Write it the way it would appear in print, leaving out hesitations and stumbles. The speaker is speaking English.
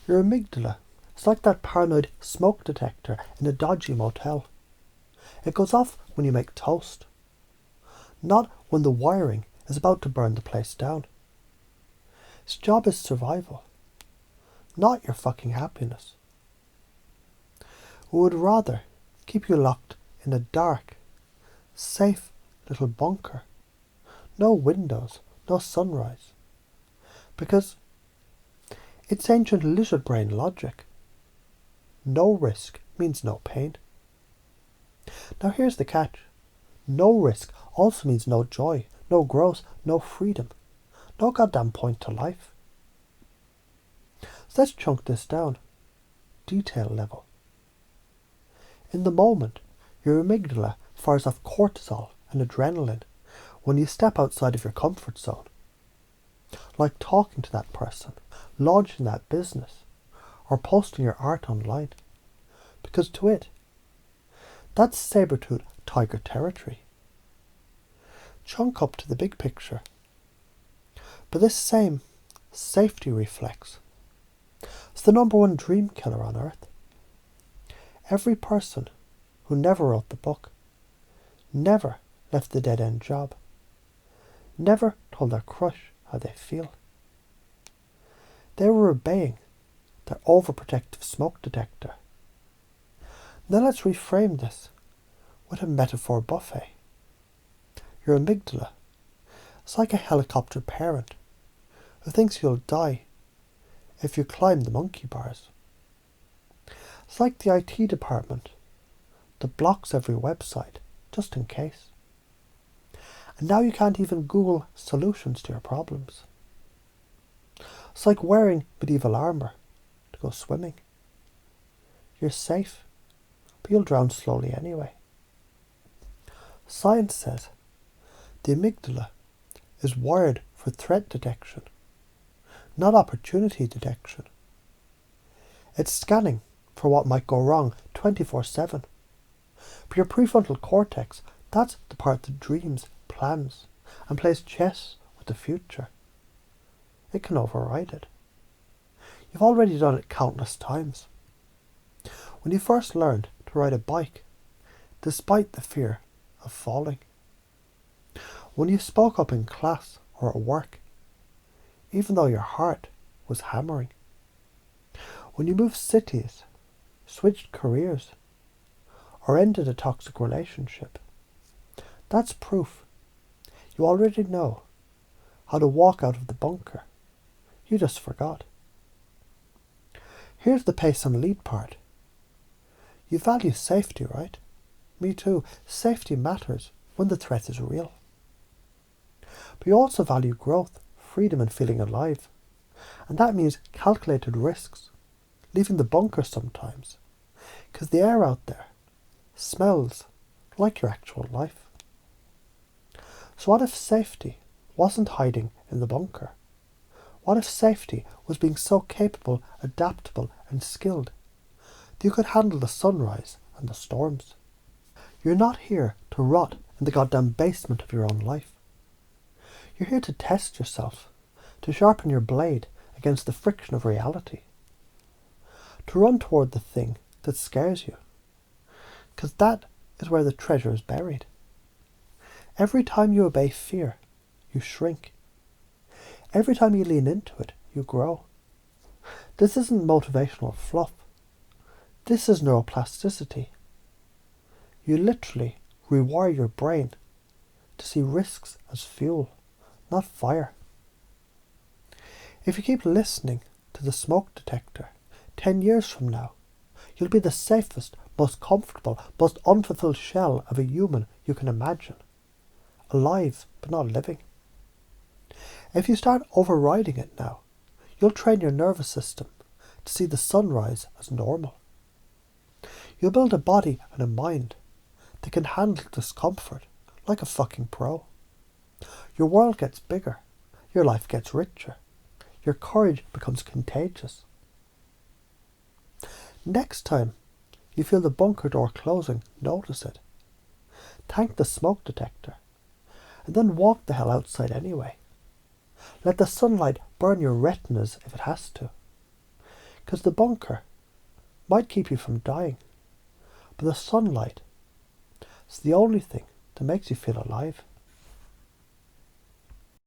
Your amygdala is like that paranoid smoke detector in a dodgy motel. It goes off when you make toast, not when the wiring is about to burn the place down. Its job is survival, not your fucking happiness. It would rather keep you locked in a dark, safe little bunker. No windows, no sunrise. Because it's ancient lizard brain logic. No risk means no pain. Now here's the catch. No risk also means no joy, no growth, no freedom, no goddamn point to life. So let's chunk this down. Detail level. In the moment, your amygdala fires off cortisol and adrenaline when you step outside of your comfort zone. Like talking to that person, launching that business, or posting your art online. Because to it, that's saber-toothed tiger territory. Chunk up to the big picture. But this same safety reflex is the number one dream killer on earth. Every person who never wrote the book, never left the dead-end job, never told their crush how they feel. They were obeying their overprotective smoke detector. Now let's reframe this with a metaphor buffet. Your amygdala is like a helicopter parent who thinks you'll die if you climb the monkey bars. It's like the IT department that blocks every website just in case. And now you can't even Google solutions to your problems. It's like wearing medieval armour to go swimming. You're safe, but you'll drown slowly anyway. Science says the amygdala is wired for threat detection, not opportunity detection. It's scanning for what might go wrong 24/7. But your prefrontal cortex, that's the part that dreams, plans, and plays chess with the future. It can override it. You've already done it countless times. When you first learned to ride a bike, despite the fear of falling. When you spoke up in class or at work, even though your heart was hammering. When you moved cities, switched careers, or ended a toxic relationship. That's proof. You already know how to walk out of the bunker. You just forgot. Here's the pace and lead part. You value safety, right? Me too. Safety matters when the threat is real. But you also value growth, freedom and feeling alive. And that means calculated risks, leaving the bunker sometimes, because the air out there smells like your actual life. So what if safety wasn't hiding in the bunker? What if safety was being so capable, adaptable and skilled that you could handle the sunrise and the storms? You're not here to rot in the goddamn basement of your own life. You're here to test yourself, to sharpen your blade against the friction of reality, to run toward the thing that scares you, because that is where the treasure is buried. Every time you obey fear, you shrink. Every time you lean into it, you grow. This isn't motivational fluff. This is neuroplasticity. You literally rewire your brain to see risks as fuel, not fire. If you keep listening to the smoke detector, 10 years from now, you'll be the safest, most comfortable, most unfulfilled shell of a human you can imagine. Alive, but not living. If you start overriding it now, you'll train your nervous system to see the sunrise as normal. You'll build a body and a mind that can handle discomfort like a fucking pro. Your world gets bigger, your life gets richer, your courage becomes contagious. Next time you feel the bunker door closing, notice it. Thank the smoke detector, and then walk the hell outside anyway. Let the sunlight burn your retinas if it has to. Because the bunker might keep you from dying, but the sunlight is the only thing that makes you feel alive.